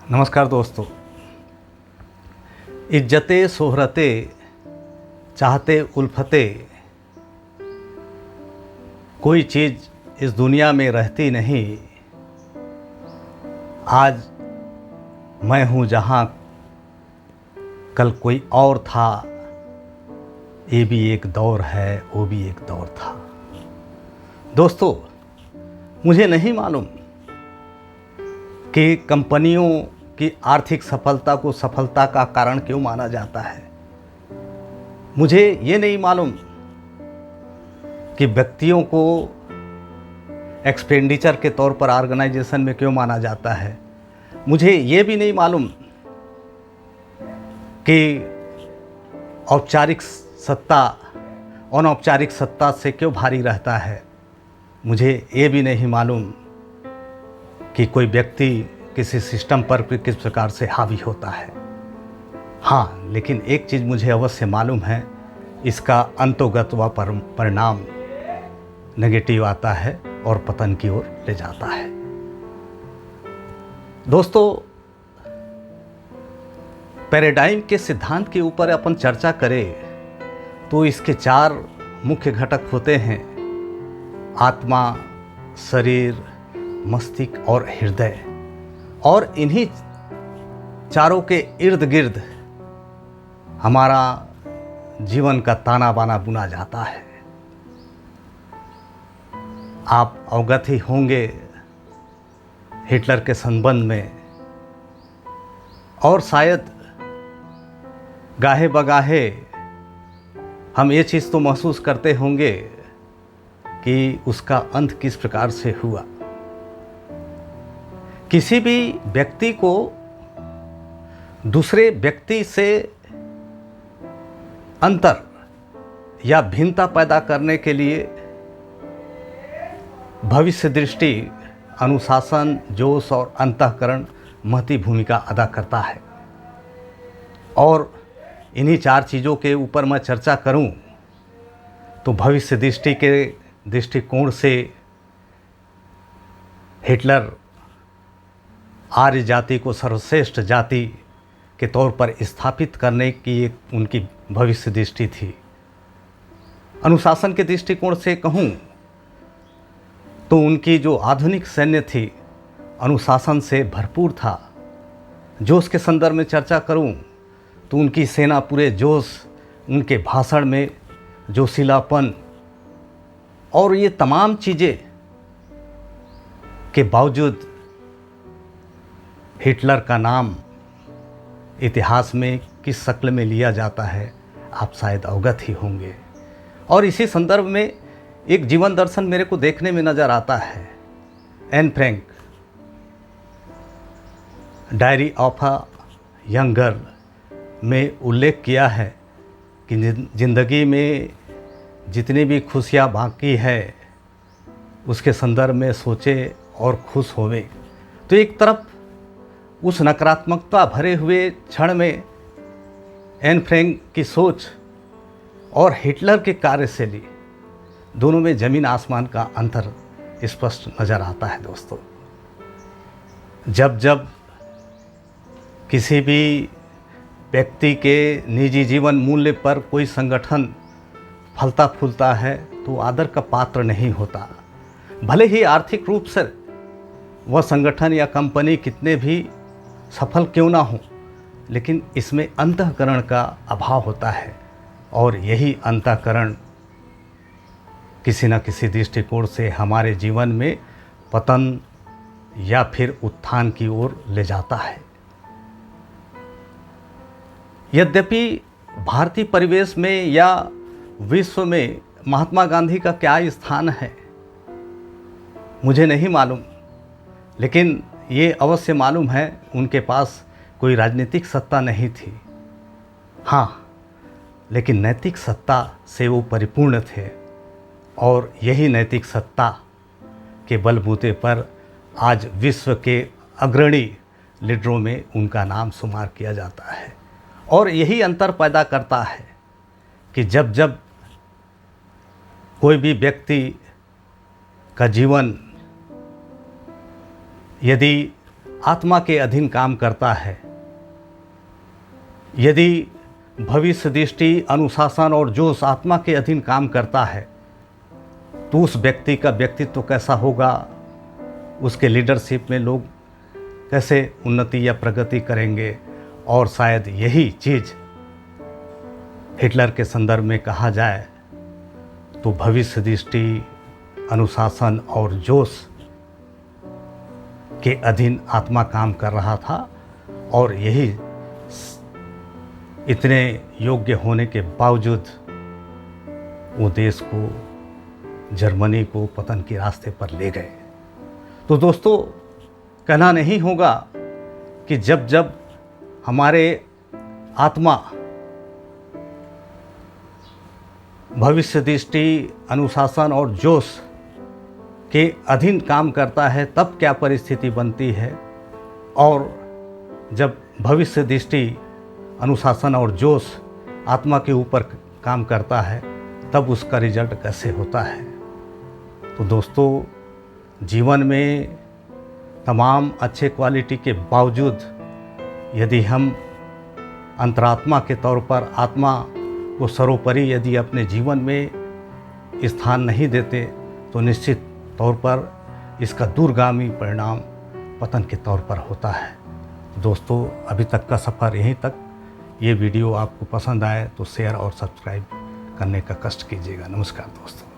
नमस्कार दोस्तों। इज्जते सोहरते चाहते उल्फते, कोई चीज़ इस दुनिया में रहती नहीं। आज मैं हूँ जहाँ कल कोई और था, ये भी एक दौर है, वो भी एक दौर था। दोस्तों, मुझे नहीं मालूम कि कंपनियों की आर्थिक सफलता को सफलता का कारण क्यों माना जाता है। मुझे ये नहीं मालूम कि व्यक्तियों को एक्सपेंडिचर के तौर पर ऑर्गेनाइजेशन में क्यों माना जाता है। मुझे ये भी नहीं मालूम कि औपचारिक सत्ता अनौपचारिक सत्ता से क्यों भारी रहता है। मुझे ये भी नहीं मालूम कि कोई व्यक्ति किसी सिस्टम पर किस प्रकार से हावी होता है। हाँ, लेकिन एक चीज़ मुझे अवश्य मालूम है, इसका अंतोगत व परिणाम नेगेटिव आता है और पतन की ओर ले जाता है। दोस्तों, पैराडाइम के सिद्धांत के ऊपर अपन चर्चा करें तो इसके 4 मुख्य घटक होते हैं: आत्मा, शरीर, मस्तिष्क और हृदय। और इन्हीं चारों के इर्द गिर्द हमारा जीवन का ताना बाना बुना जाता है। आप अवगत ही होंगे हिटलर के संबंध में, और शायद गाहे बगाहे हम ये चीज़ तो महसूस करते होंगे कि उसका अंत किस प्रकार से हुआ। किसी भी व्यक्ति को दूसरे व्यक्ति से अंतर या भिन्नता पैदा करने के लिए भविष्य दृष्टि, अनुशासन, जोश और अंतःकरण महती भूमिका अदा करता है। और इन्हीं 4 चीज़ों के ऊपर मैं चर्चा करूं तो भविष्य दृष्टि के दृष्टिकोण से हिटलर आर्य जाति को सर्वश्रेष्ठ जाति के तौर पर स्थापित करने की एक उनकी भविष्य दृष्टि थी। अनुशासन के दृष्टिकोण से कहूँ तो उनकी जो आधुनिक सैन्य थी अनुशासन से भरपूर था। जोश के संदर्भ में चर्चा करूँ तो उनकी सेना पूरे जोश, उनके भाषण में जोशीलापन और ये तमाम चीज़ें के बावजूद हिटलर का नाम इतिहास में किस शक्ल में लिया जाता है, आप शायद अवगत ही होंगे। और इसी संदर्भ में एक जीवन दर्शन मेरे को देखने में नज़र आता है। Anne Frank, diary of a young girl में उल्लेख किया है कि ज़िंदगी में जितनी भी खुशियाँ बाकी है उसके संदर्भ में सोचे और खुश होवे। तो एक तरफ उस नकारात्मकता भरे हुए क्षण में एन फ्रैंक की सोच और हिटलर के कार्यशैली, दोनों में ज़मीन आसमान का अंतर स्पष्ट नज़र आता है। दोस्तों, जब जब किसी भी व्यक्ति के निजी जीवन मूल्य पर कोई संगठन फलता फूलता है तो आदर का पात्र नहीं होता। भले ही आर्थिक रूप से वह संगठन या कंपनी कितने भी सफल क्यों ना हो, लेकिन इसमें अंतःकरण का अभाव होता है। और यही अंतःकरण किसी न किसी दृष्टिकोण से हमारे जीवन में पतन या फिर उत्थान की ओर ले जाता है। यद्यपि भारतीय परिवेश में या विश्व में महात्मा गांधी का क्या स्थान है मुझे नहीं मालूम, लेकिन ये अवश्य मालूम है उनके पास कोई राजनीतिक सत्ता नहीं थी। हाँ, लेकिन नैतिक सत्ता से वो परिपूर्ण थे, और यही नैतिक सत्ता के बलबूते पर आज विश्व के अग्रणी लीडरों में उनका नाम शुमार किया जाता है। और यही अंतर पैदा करता है कि जब जब कोई भी व्यक्ति का जीवन यदि आत्मा के अधीन काम करता है। यदि भविष्य दृष्टि, अनुशासन और जोश आत्मा के अधीन काम करता है तो उस व्यक्ति का व्यक्तित्व कैसा होगा, उसके लीडरशिप में लोग कैसे उन्नति या प्रगति करेंगे। और शायद यही चीज़ हिटलर के संदर्भ में कहा जाए तो भविष्य दृष्टि, अनुशासन और जोश के अधीन आत्मा काम कर रहा था और यही इतने योग्य होने के बावजूद वो देश को, जर्मनी को पतन के रास्ते पर ले गए। तो दोस्तों, कहना नहीं होगा कि जब जब हमारे आत्मा भविष्य दृष्टि, अनुशासन और जोश के अधीन काम करता है तब क्या परिस्थिति बनती है, और जब भविष्य दृष्टि, अनुशासन और जोश आत्मा के ऊपर काम करता है तब उसका रिजल्ट कैसे होता है। तो दोस्तों, जीवन में तमाम अच्छे क्वालिटी के बावजूद यदि हम अंतरात्मा के तौर पर आत्मा को सर्वोपरि यदि अपने जीवन में स्थान नहीं देते तो निश्चित तौर पर इसका दूरगामी परिणाम पतन के तौर पर होता है। दोस्तों, अभी तक का सफ़र यहीं तक। ये वीडियो आपको पसंद आए तो शेयर और सब्सक्राइब करने का कष्ट कीजिएगा। नमस्कार दोस्तों।